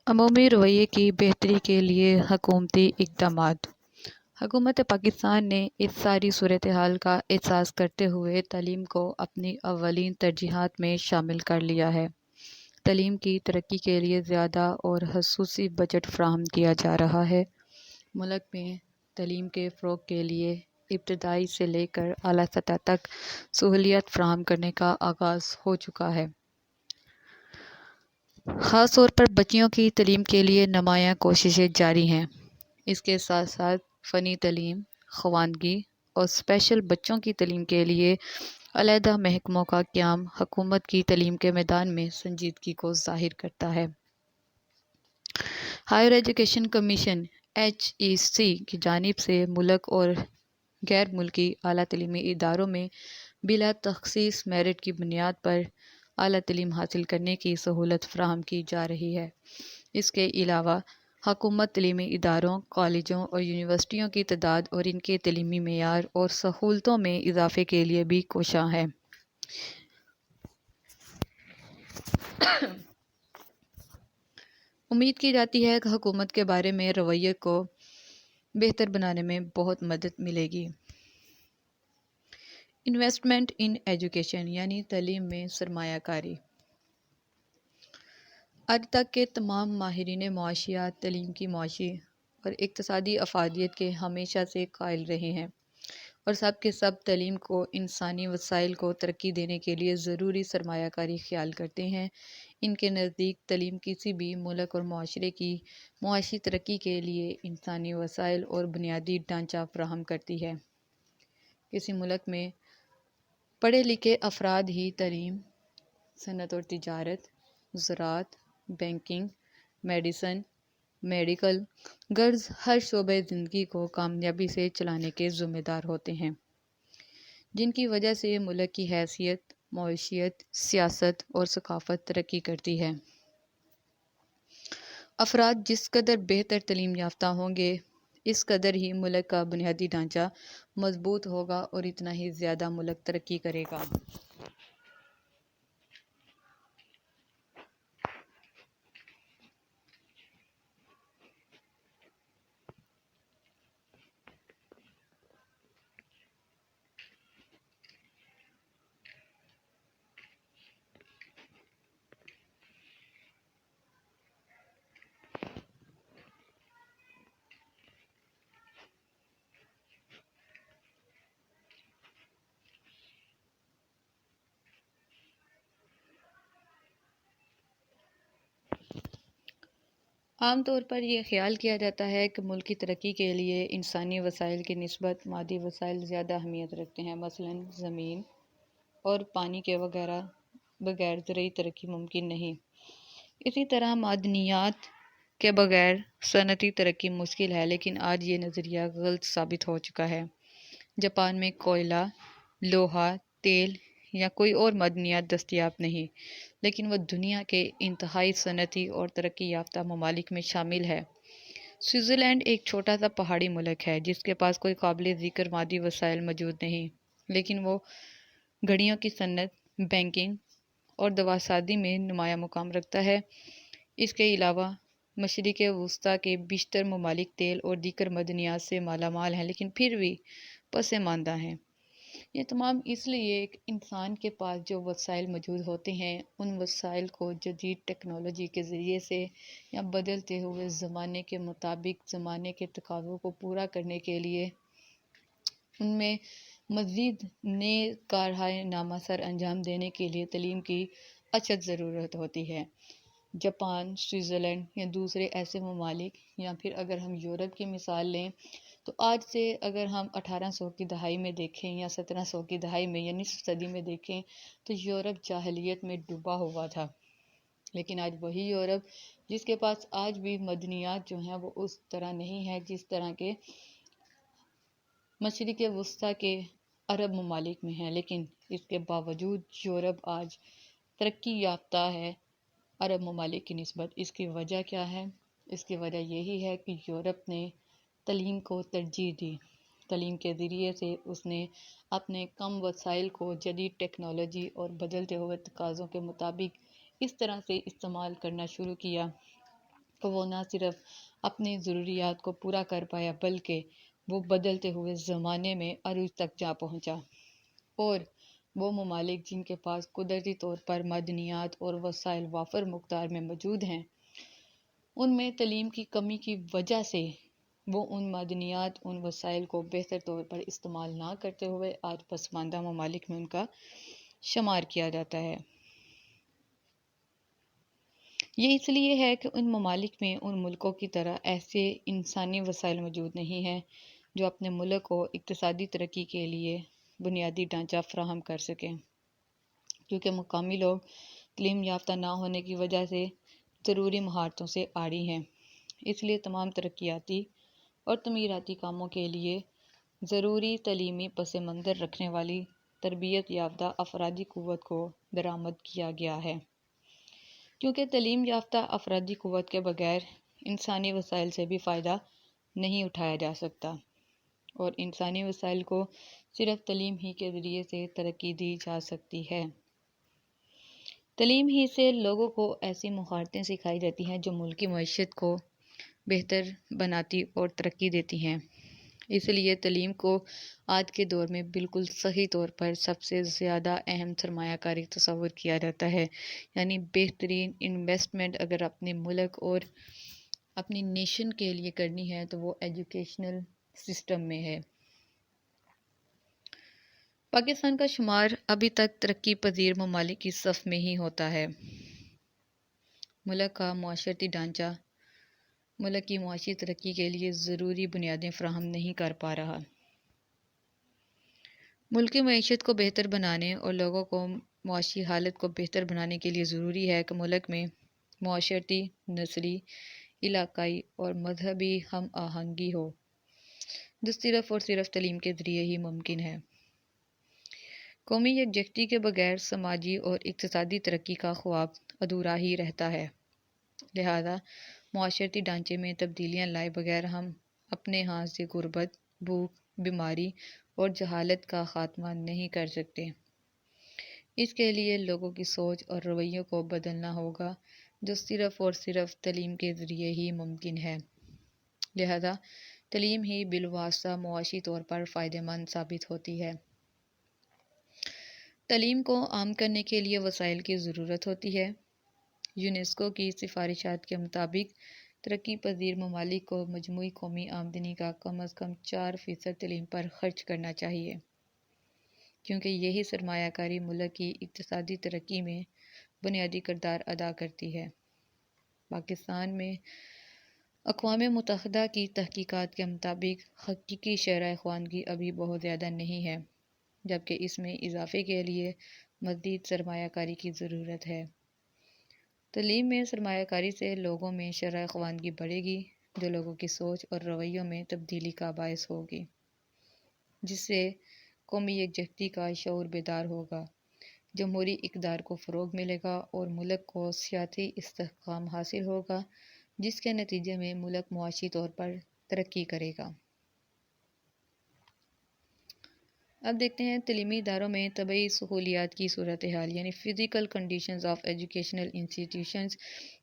عمومی رویے کی بہتری کے لیے حکومتی اقدامات۔ حکومت پاکستان نے اس ساری صورتحال کا احساس کرتے ہوئے تعلیم کو اپنی اولین ترجیحات میں شامل کر لیا ہے۔ تعلیم کی ترقی کے لیے زیادہ اور خصوصی بجٹ فراہم کیا جا رہا ہے۔ ملک میں تعلیم کے فروغ کے لیے ابتدائی سے لے کر اعلیٰ سطح تک سہولیات فراہم کرنے کا آغاز ہو چکا ہے۔ خاص طور پر بچیوں کی تعلیم کے لیے نمایاں کوششیں جاری ہیں۔ اس کے ساتھ ساتھ فنی تعلیم، خواندگی اور اسپیشل بچوں کی تعلیم کے لیے علیحدہ محکموں کا قیام حکومت کی تعلیم کے میدان میں سنجیدگی کو ظاہر کرتا ہے۔ ہائر ایجوکیشن کمیشن (HEC) کی جانب سے ملک اور غیر ملکی اعلیٰ تعلیمی اداروں میں بلا تخصیص میرٹ کی بنیاد پر اعلیٰ تعلیم حاصل کرنے کی سہولت فراہم کی جا رہی ہے۔ اس کے علاوہ حکومت تعلیمی اداروں، کالجوں اور یونیورسٹیوں کی تعداد اور ان کے تعلیمی معیار اور سہولتوں میں اضافے کے لیے بھی کوشاں ہے۔ امید کی جاتی ہے کہ حکومت کے بارے میں رویے کو بہتر بنانے میں بہت مدد ملے گی۔ انویسٹمنٹ ان ایجوکیشن یعنی تعلیم میں سرمایہ کاری۔ آج تک کے تمام ماہرین معاشیات تعلیم کی معاشی اور اقتصادی افادیت کے ہمیشہ سے قائل رہے ہیں، اور سب کے سب تعلیم کو انسانی وسائل کو ترقی دینے کے لیے ضروری سرمایہ کاری خیال کرتے ہیں۔ ان کے نزدیک تعلیم کسی بھی ملک اور معاشرے کی معاشی ترقی کے لیے انسانی وسائل اور بنیادی ڈھانچہ فراہم کرتی ہے۔ کسی ملک میں پڑھے لکھے افراد ہی تعلیم، صنعت اور تجارت، زراعت، بینکنگ، میڈیسن، میڈیکل غرض ہر شعبۂ زندگی کو کامیابی سے چلانے کے ذمہ دار ہوتے ہیں، جن کی وجہ سے ملک کی حیثیت، معیشت، سیاست اور ثقافت ترقی کرتی ہے۔ افراد جس قدر بہتر تعلیم یافتہ ہوں گے، اس قدر ہی ملک کا بنیادی ڈھانچہ مضبوط ہوگا اور اتنا ہی زیادہ ملک ترقی کرے گا۔ عام طور پر یہ خیال کیا جاتا ہے کہ ملک کی ترقی کے لیے انسانی وسائل کی نسبت مادی وسائل زیادہ اہمیت رکھتے ہیں۔ مثلاً زمین اور پانی کے بغیر زرعی ترقی ممکن نہیں۔ اسی طرح معدنیات کے بغیر صنعتی ترقی مشکل ہے، لیکن آج یہ نظریہ غلط ثابت ہو چکا ہے۔ جاپان میں کوئلہ، لوہا، تیل یا کوئی اور معدنیات دستیاب نہیں، لیکن وہ دنیا کے انتہائی صنعتی اور ترقی یافتہ ممالک میں شامل ہے۔ سوئٹزرلینڈ ایک چھوٹا سا پہاڑی ملک ہے جس کے پاس کوئی قابل ذکر مادی وسائل موجود نہیں، لیکن وہ گھڑیوں کی صنعت، بینکنگ اور دواسازی میں نمایاں مقام رکھتا ہے۔ اس کے علاوہ مشرق وسطیٰ کے بیشتر ممالک تیل اور دیگر معدنیات سے مالا مال ہیں، لیکن پھر بھی پسماندہ ہیں۔ یہ تمام اس لیے کہ انسان کے پاس جو وسائل موجود ہوتے ہیں، ان وسائل کو جدید ٹیکنالوجی کے ذریعے سے یا بدلتے ہوئے زمانے کے مطابق زمانے کے تقاضوں کو پورا کرنے کے لیے ان میں مزید نئے کارنامہ سر انجام دینے کے لیے تعلیم کی اشد ضرورت ہوتی ہے۔ جاپان، سوئٹزرلینڈ یا دوسرے ایسے ممالک، یا پھر اگر ہم یورپ کی مثال لیں تو آج سے اگر ہم 1800 کی دہائی میں دیکھیں یا 1700 کی دہائی میں یا نصف صدی میں دیکھیں تو یورپ جاہلیت میں ڈوبا ہوا تھا، لیکن آج وہی یورپ جس کے پاس آج بھی معدنیات جو ہیں وہ اس طرح نہیں ہے جس طرح کے مشرق وسطیٰ کے عرب ممالک میں ہیں، لیکن اس کے باوجود یورپ آج ترقی یافتہ ہے عرب ممالک کی نسبت۔ اس کی وجہ کیا ہے؟ اس کی وجہ یہی ہے کہ یورپ نے تعلیم کو ترجیح دی۔ تعلیم کے ذریعے سے اس نے اپنے کم وسائل کو جدید ٹیکنالوجی اور بدلتے ہوئے تقاضوں کے مطابق اس طرح سے استعمال کرنا شروع کیا کہ وہ نہ صرف اپنی ضروریات کو پورا کر پایا بلکہ وہ بدلتے ہوئے زمانے میں عروج تک جا پہنچا، اور وہ ممالک جن کے پاس قدرتی طور پر معدنیات اور وسائل وافر مقدار میں موجود ہیں، ان میں تعلیم کی کمی کی وجہ سے وہ ان معدنیات، ان وسائل کو بہتر طور پر استعمال نہ کرتے ہوئے آج پسماندہ ممالک میں ان کا شمار کیا جاتا ہے۔ یہ اس لیے ہے کہ ان ممالک میں ان ملکوں کی طرح ایسے انسانی وسائل موجود نہیں ہیں جو اپنے ملک کو اقتصادی ترقی کے لیے بنیادی ڈھانچہ فراہم کر سکیں، کیونکہ مقامی لوگ تعلیم یافتہ نہ ہونے کی وجہ سے ضروری مہارتوں سے عاری ہیں۔ اس لیے تمام ترقیاتی اور تعمیراتی کاموں کے لیے ضروری تعلیمی پس منظر رکھنے والی تربیت یافتہ افرادی قوت کو درآمد کیا گیا ہے، کیونکہ تعلیم یافتہ افرادی قوت کے بغیر انسانی وسائل سے بھی فائدہ نہیں اٹھایا جا سکتا، اور انسانی وسائل کو صرف تعلیم ہی کے ذریعے سے ترقی دی جا سکتی ہے۔ تعلیم ہی سے لوگوں کو ایسی مہارتیں سکھائی جاتی ہیں جو ملک کی معیشت کو بہتر بناتی اور ترقی دیتی ہیں۔ اس لیے تعلیم کو آج کے دور میں بالکل صحیح طور پر سب سے زیادہ اہم سرمایہ کاری تصور کیا جاتا ہے، یعنی بہترین انویسٹمنٹ اگر اپنے ملک اور اپنی نیشن کے لیے کرنی ہے تو وہ ایجوکیشنل سسٹم میں ہے۔ پاکستان کا شمار ابھی تک ترقی پذیر ممالک کی صف میں ہی ہوتا ہے۔ ملک کا معاشرتی ڈھانچہ ملک کی معاشی ترقی کے لیے ضروری بنیادیں فراہم نہیں کر پا رہا۔ ملک کی معیشت کو بہتر بنانے اور لوگوں کو معاشی حالت کو بہتر بنانے کے لیے ضروری ہے کہ ملک میں معاشرتی، نسلی، علاقائی اور مذہبی ہم آہنگی ہو، جو صرف اور صرف تعلیم کے ذریعے ہی ممکن ہے۔ قومی یکجہتی کے بغیر سماجی اور اقتصادی ترقی کا خواب ادھورا ہی رہتا ہے، لہذا معاشرتی ڈھانچے میں تبدیلیاں لائے بغیر ہم اپنے ہاتھ سے غربت، بھوک، بیماری اور جہالت کا خاتمہ نہیں کر سکتے۔ اس کے لیے لوگوں کی سوچ اور رویوں کو بدلنا ہوگا، جو صرف اور صرف تعلیم کے ذریعے ہی ممکن ہے۔ لہذا تعلیم ہی بالواسطہ معاشی طور پر فائدہ مند ثابت ہوتی ہے۔ تعلیم کو عام کرنے کے لیے وسائل کی ضرورت ہوتی ہے۔ یونیسکو کی سفارشات کے مطابق ترقی پذیر ممالک کو مجموعی قومی آمدنی کا کم از کم 4% تعلیم پر خرچ کرنا چاہیے، کیونکہ یہی سرمایہ کاری ملک کی اقتصادی ترقی میں بنیادی کردار ادا کرتی ہے۔ پاکستان میں اقوام متحدہ کی تحقیقات کے مطابق حقیقی شرح خواندگی ابھی بہت زیادہ نہیں ہے، جبکہ اس میں اضافے کے لیے مزید سرمایہ کاری کی ضرورت ہے۔ تعلیم میں سرمایہ کاری سے لوگوں میں شرح خواندگی بڑھے گی، جو لوگوں کی سوچ اور رویوں میں تبدیلی کا باعث ہوگی، جس سے قومی یکجہتی کا شعور بیدار ہوگا، جمہوری اقدار کو فروغ ملے گا اور ملک کو سیاسی استحکام حاصل ہوگا، جس کے نتیجے میں ملک معاشی طور پر ترقی کرے گا۔ اب دیکھتے ہیں تعلیمی اداروں میں طبعی سہولیات کی صورتحال، یعنی physical conditions of educational institutions,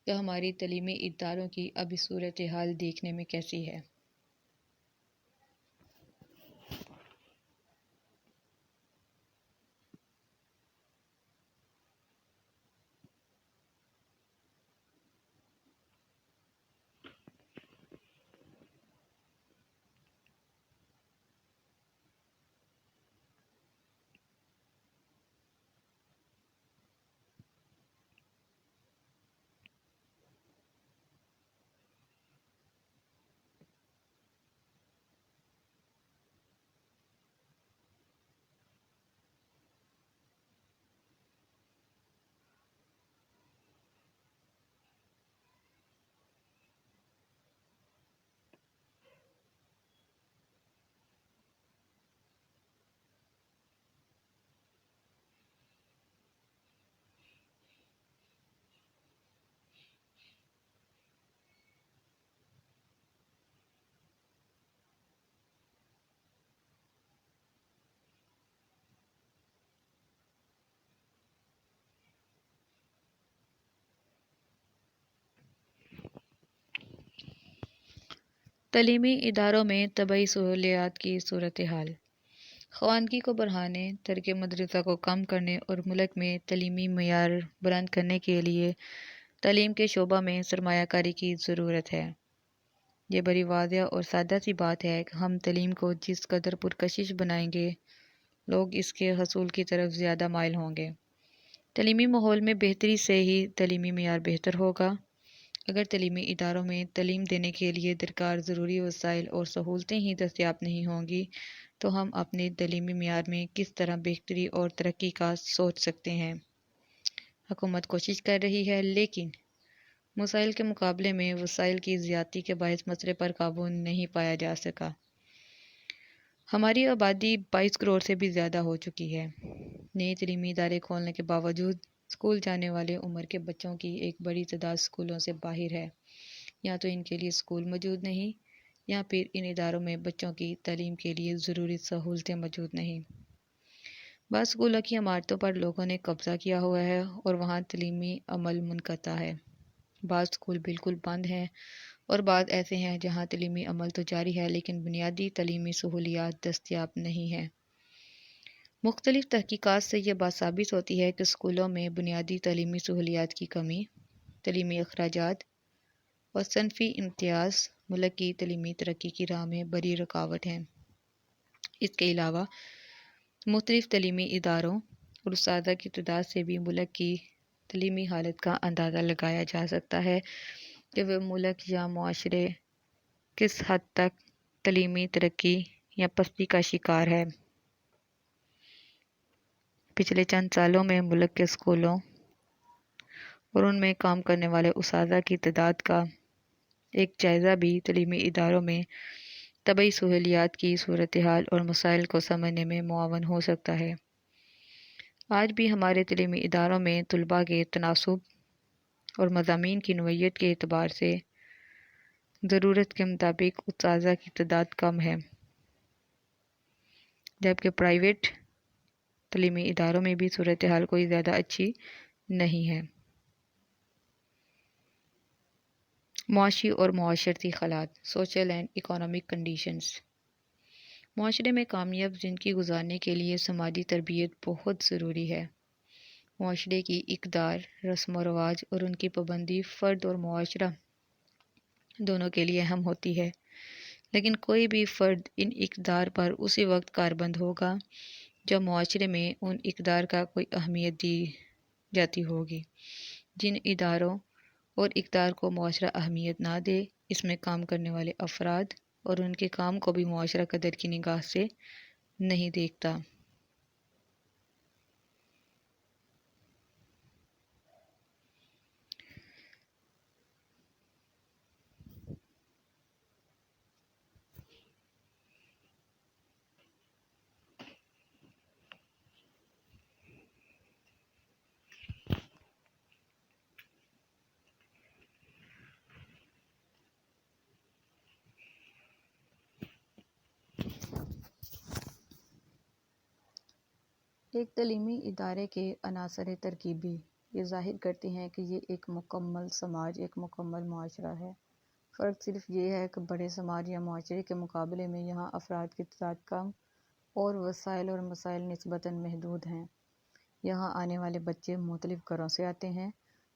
کہ ہماری تعلیمی اداروں کی ابھی صورتحال دیکھنے میں کیسی ہے۔ تعلیمی اداروں میں طبی سہولیات کی صورتحال۔ خواندگی کو بڑھانے، ترک مدرسہ کو کم کرنے اور ملک میں تعلیمی معیار بلند کرنے کے لیے تعلیم کے شعبہ میں سرمایہ کاری کی ضرورت ہے۔ یہ بڑی واضح اور سادہ سی بات ہے کہ ہم تعلیم کو جس قدر پرکشش بنائیں گے، لوگ اس کے حصول کی طرف زیادہ مائل ہوں گے۔ تعلیمی ماحول میں بہتری سے ہی تعلیمی معیار بہتر ہوگا۔ اگر تعلیمی اداروں میں تعلیم دینے کے لیے درکار ضروری وسائل اور سہولتیں ہی دستیاب نہیں ہوں گی تو ہم اپنے تعلیمی معیار میں کس طرح بہتری اور ترقی کا سوچ سکتے ہیں؟ حکومت کوشش کر رہی ہے، لیکن مسائل کے مقابلے میں وسائل کی زیادتی کے باعث مسئلے پر قابو نہیں پایا جا سکا۔ ہماری آبادی 22 کروڑ سے بھی زیادہ ہو چکی ہے۔ نئے تعلیمی ادارے کھولنے کے باوجود اسکول جانے والے عمر کے بچوں کی ایک بڑی تعداد اسکولوں سے باہر ہے۔ یا تو ان کے لیے اسکول موجود نہیں، یا پھر ان اداروں میں بچوں کی تعلیم کے لیے ضروری سہولتیں موجود نہیں۔ بعض اسکولوں کی عمارتوں پر لوگوں نے قبضہ کیا ہوا ہے اور وہاں تعلیمی عمل منقطع ہے۔ بعض اسکول بالکل بند ہیں اور بعض ایسے ہیں جہاں تعلیمی عمل تو جاری ہے لیکن بنیادی تعلیمی سہولیات دستیاب نہیں ہیں۔ مختلف تحقیقات سے یہ بات ثابت ہوتی ہے کہ اسکولوں میں بنیادی تعلیمی سہولیات کی کمی، تعلیمی اخراجات اور صنفی امتیاز ملک کی تعلیمی ترقی کی راہ میں بڑی رکاوٹ ہیں۔ اس کے علاوہ مختلف تعلیمی اداروں اور اساتذہ کی تعداد سے بھی ملک کی تعلیمی حالت کا اندازہ لگایا جا سکتا ہے کہ وہ ملک یا معاشرے کس حد تک تعلیمی ترقی یا پستی کا شکار ہے۔ پچھلے چند سالوں میں ملک کے اسکولوں اور ان میں کام کرنے والے اساتذہ کی تعداد کا ایک جائزہ بھی تعلیمی اداروں میں طبی سہولیات کی صورتحال اور مسائل کو سمجھنے میں معاون ہو سکتا ہے۔ آج بھی ہمارے تعلیمی اداروں میں طلباء کے تناسب اور مضامین کی نوعیت کے اعتبار سے ضرورت کے مطابق اساتذہ کی تعداد کم ہے، جبکہ پرائیویٹ تعلیمی اداروں میں بھی صورتحال کوئی زیادہ اچھی نہیں ہے۔ معاشی اور معاشرتی حالات، سوشل اینڈ اکنامک کنڈیشنز۔ معاشرے میں کامیاب زندگی گزارنے کے لیے سماجی تربیت بہت ضروری ہے۔ معاشرے کی اقدار، رسم و رواج اور ان کی پابندی فرد اور معاشرہ دونوں کے لیے اہم ہوتی ہے، لیکن کوئی بھی فرد ان اقدار پر اسی وقت کاربند ہوگا جب معاشرے میں ان اقدار کا کوئی اہمیت دی جاتی ہوگی۔ جن اداروں اور اقدار کو معاشرہ اہمیت نہ دے، اس میں کام کرنے والے افراد اور ان کے کام کو بھی معاشرہ قدر کی نگاہ سے نہیں دیکھتا۔ ایک تعلیمی ادارے کے عناصر ترکیبی یہ ظاہر کرتے ہیں کہ یہ ایک مکمل سماج، ایک مکمل معاشرہ ہے۔ فرق صرف یہ ہے کہ بڑے سماج یا معاشرے کے مقابلے میں یہاں افراد کی تعداد کم اور وسائل اور مسائل نسبتاً محدود ہیں۔ یہاں آنے والے بچے مختلف گھروں سے آتے ہیں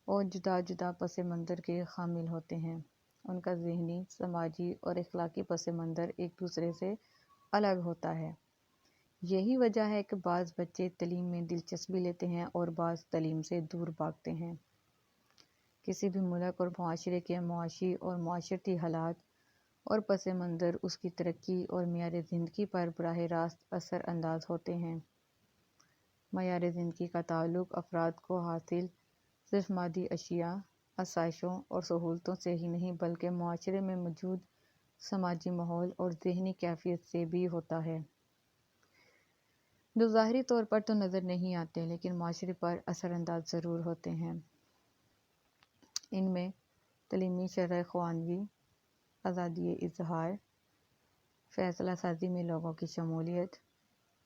اور جدا جدا پس منظر کے حامل ہوتے ہیں۔ ان کا ذہنی، سماجی اور اخلاقی پس منظر ایک دوسرے سے الگ ہوتا ہے۔ یہی وجہ ہے کہ بعض بچے تعلیم میں دلچسپی لیتے ہیں اور بعض تعلیم سے دور بھاگتے ہیں۔ کسی بھی ملک اور معاشرے کے معاشی اور معاشرتی حالات اور پس منظر اس کی ترقی اور معیار زندگی پر براہ راست اثر انداز ہوتے ہیں۔ معیار زندگی کا تعلق افراد کو حاصل صرف مادی اشیاء، آسائشوں اور سہولتوں سے ہی نہیں بلکہ معاشرے میں موجود سماجی ماحول اور ذہنی کیفیت سے بھی ہوتا ہے، جو ظاہری طور پر تو نظر نہیں آتے لیکن معاشرے پر اثر انداز ضرور ہوتے ہیں۔ ان میں تعلیمی شرح خواندگی، آزادی اظہار، فیصلہ سازی میں لوگوں کی شمولیت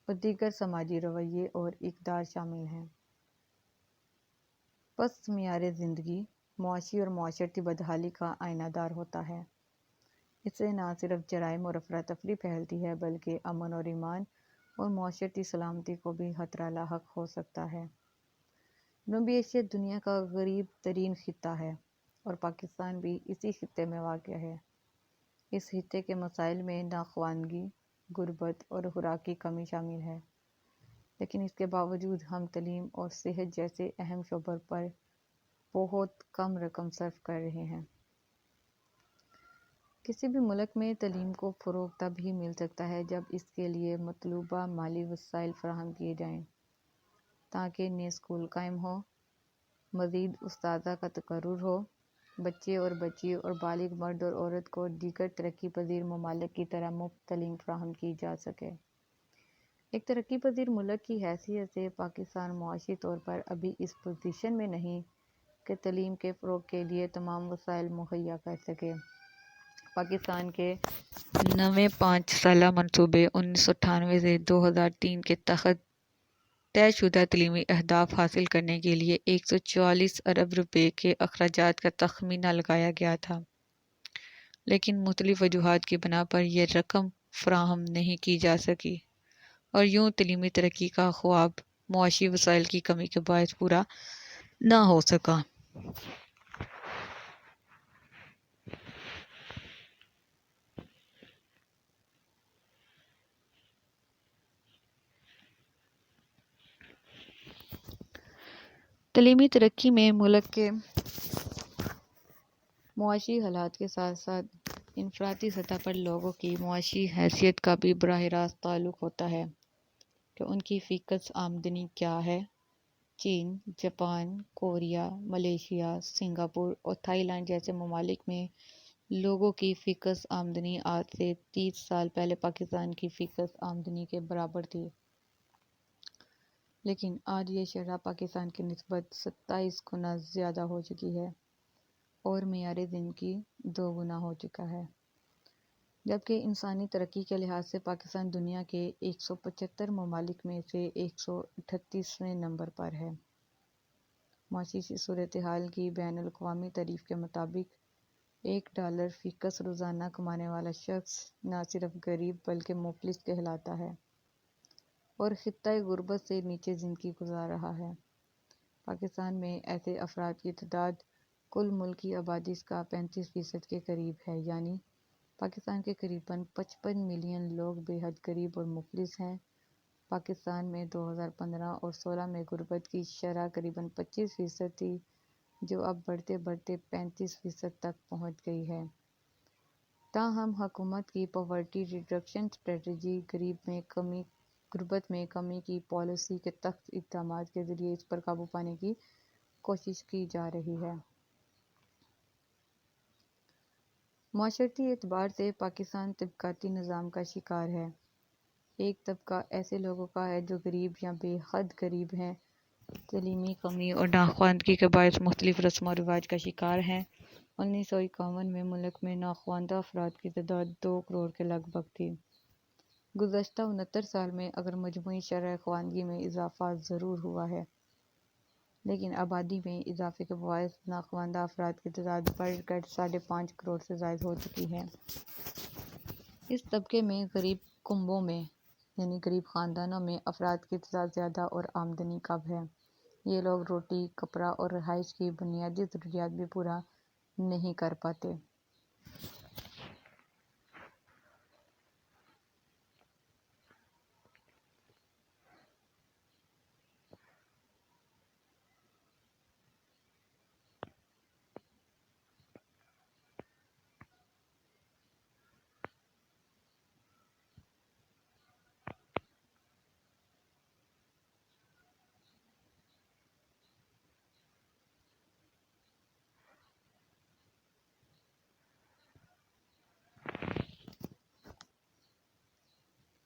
اور دیگر سماجی رویے اور اقدار شامل ہیں۔ پست معیار زندگی معاشی اور معاشرتی بدحالی کا آئینہ دار ہوتا ہے۔ اس سے نہ صرف جرائم اور افراتفری پھیلتی ہے بلکہ امن اور ایمان اور معاشرتی سلامتی کو بھی خطرہ لاحق ہو سکتا ہے۔ جنوبی ایشیا دنیا کا غریب ترین خطہ ہے اور پاکستان بھی اسی خطے میں واقع ہے۔ اس خطے کے مسائل میں ناخواندگی، غربت اور خوراکی کمی شامل ہے، لیکن اس کے باوجود ہم تعلیم اور صحت جیسے اہم شعبوں پر بہت کم رقم صرف کر رہے ہیں۔ کسی بھی ملک میں تعلیم کو فروغ تب ہی مل سکتا ہے جب اس کے لیے مطلوبہ مالی وسائل فراہم کیے جائیں تاکہ نئے اسکول قائم ہوں، مزید اساتذہ کا تقرر ہو، بچے اور بچیوں اور بالغ مرد اور عورت کو دیگر ترقی پذیر ممالک کی طرح مفت تعلیم فراہم کی جا سکے۔ ایک ترقی پذیر ملک کی حیثیت سے پاکستان معاشی طور پر ابھی اس پوزیشن میں نہیں کہ تعلیم کے فروغ کے لیے تمام وسائل مہیا کر سکے۔ پاکستان کے نویں 5 سالہ منصوبے 1998 سے 2003 کے تحت طے شدہ تعلیمی اہداف حاصل کرنے کے لیے 144 ارب روپے کے اخراجات کا تخمینہ لگایا گیا تھا، لیکن مختلف وجوہات کی بنا پر یہ رقم فراہم نہیں کی جا سکی اور یوں تعلیمی ترقی کا خواب معاشی وسائل کی کمی کے باعث پورا نہ ہو سکا۔ تعلیمی ترقی میں ملک کے معاشی حالات کے ساتھ ساتھ انفرادی سطح پر لوگوں کی معاشی حیثیت کا بھی براہ راست تعلق ہوتا ہے کہ ان کی فی کس آمدنی کیا ہے۔ چین، جاپان، کوریا، ملیشیا، سنگاپور اور تھائی لینڈ جیسے ممالک میں لوگوں کی فی کس آمدنی آج سے 30 سال پہلے پاکستان کی فی کس آمدنی کے برابر تھی، لیکن آج یہ شرح پاکستان کی نسبت 27 گنا زیادہ ہو چکی ہے اور معیار زندگی 2 گنا ہو چکا ہے، جبکہ انسانی ترقی کے لحاظ سے پاکستان دنیا کے 175 ممالک میں سے 138ویں نمبر پر ہے۔ معاشی صورتحال کی بین الاقوامی تعریف کے مطابق $1 فی کس روزانہ کمانے والا شخص نہ صرف غریب بلکہ مفلس کہلاتا ہے اور خطۂ غربت سے نیچے زندگی گزار رہا ہے۔ پاکستان میں ایسے افراد کی تعداد کل ملکی آبادی کا 35% کے قریب ہے، یعنی پاکستان کے قریباً 55 ملین لوگ بے حد غریب اور مفلس ہیں۔ پاکستان میں 2015 اور 16 میں غربت کی شرح قریباً 25% تھی، جو اب بڑھتے بڑھتے 35% تک پہنچ گئی ہے۔ تاہم حکومت کی پاورٹی ریڈکشن اسٹریٹجی غربت میں کمی کی پالیسی کے سخت اقدامات کے ذریعے اس پر قابو پانے کی کوشش کی جا رہی ہے۔ معاشرتی اعتبار سے پاکستان طبقاتی نظام کا شکار ہے۔ ایک طبقہ ایسے لوگوں کا ہے جو غریب یا بے حد غریب ہیں، تعلیمی کمی اور ناخواندگی کے باعث مختلف رسم و رواج کا شکار ہیں۔ 1951 میں ملک میں ناخواندہ افراد کی تعداد 2 کروڑ کے لگ بھگ تھی۔ گزشتہ 69 سال میں اگر مجموعی شرح خواندگی میں اضافہ ضرور ہوا ہے، لیکن آبادی میں اضافے کے باعث ناخواندہ افراد کی تعداد بڑھ کر 5.5 کروڑ سے زائد ہو چکی ہے۔ اس طبقے میں غریب کنبوں میں یعنی غریب خاندانوں میں افراد کی تعداد زیادہ اور آمدنی کم ہے۔ یہ لوگ روٹی، کپڑا اور رہائش کی بنیادی ضروریات بھی پورا نہیں کر پاتے۔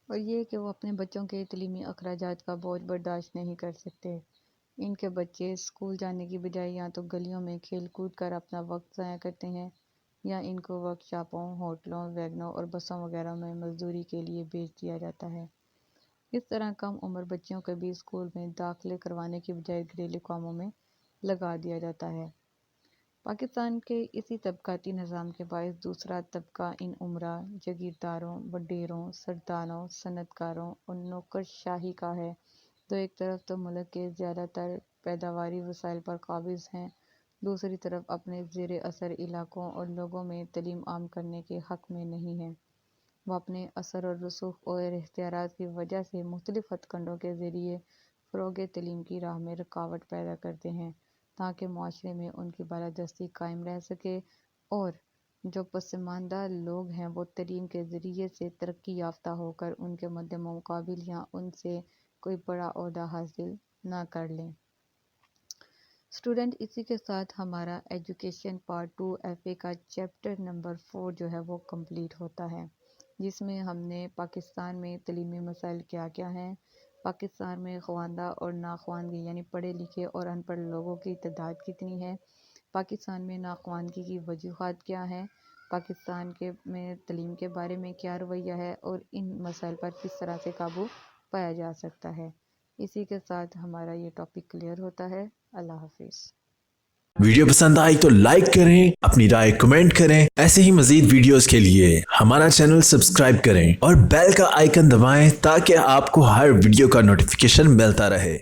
اور یہ کہ وہ اپنے بچوں کے تعلیمی اخراجات کا بوجھ برداشت نہیں کر سکتے۔ ان کے بچے اسکول جانے کی بجائے یا تو گلیوں میں کھیل کود کر اپنا وقت ضائع کرتے ہیں یا ان کو ورک شاپوں، ہوٹلوں، ویگنوں اور بسوں وغیرہ میں مزدوری کے لیے بھیج دیا جاتا ہے۔ اس طرح کم عمر بچوں کو بھی اسکول میں داخلے کروانے کی بجائے گھریلو کاموں میں لگا دیا جاتا ہے۔ پاکستان کے اسی طبقاتی نظام کے باعث دوسرا طبقہ ان امرا، جگیرداروں، وڈیروں، سرداروں، صنعت کاروں اور نوکر شاہی کا ہے جو ایک طرف تو ملک کے زیادہ تر پیداواری وسائل پر قابض ہیں، دوسری طرف اپنے زیر اثر علاقوں اور لوگوں میں تعلیم عام کرنے کے حق میں نہیں ہیں۔ وہ اپنے اثر و رسوخ اور اختیارات کی وجہ سے مختلف ہتھ کنڈوں کے ذریعے فروغ تعلیم کی راہ میں رکاوٹ پیدا کرتے ہیں تاکہ معاشرے میں ان کی بالادستی قائم رہ سکے اور جو پسماندہ لوگ ہیں وہ تعلیم کے ذریعے سے ترقی یافتہ ہو کر ان کے مد مقابل یا ان سے کوئی بڑا عہدہ حاصل نہ کر لیں۔ اسٹوڈنٹ، اسی کے ساتھ ہمارا ایجوکیشن پارٹ 2 ایف اے کا چیپٹر نمبر 4 جو ہے وہ کمپلیٹ ہوتا ہے، جس میں ہم نے پاکستان میں تعلیمی مسائل کیا کیا ہیں، پاکستان میں خواندہ اور ناخواندگی یعنی پڑھے لکھے اور ان پڑھ لوگوں کی تعداد کتنی ہے، پاکستان میں ناخواندگی کی وجوہات کیا ہیں، پاکستان میں تعلیم کے بارے میں کیا رویہ ہے اور ان مسائل پر کس طرح سے قابو پایا جا سکتا ہے۔ اسی کے ساتھ ہمارا یہ ٹاپک کلیئر ہوتا ہے۔ اللہ حافظ۔ ویڈیو پسند آئی تو لائک کریں، اپنی رائے کمنٹ کریں۔ ایسے ہی مزید ویڈیوز کے لیے ہمارا چینل سبسکرائب کریں اور بیل کا آئیکن دبائیں تاکہ آپ کو ہر ویڈیو کا نوٹیفیکیشن ملتا رہے۔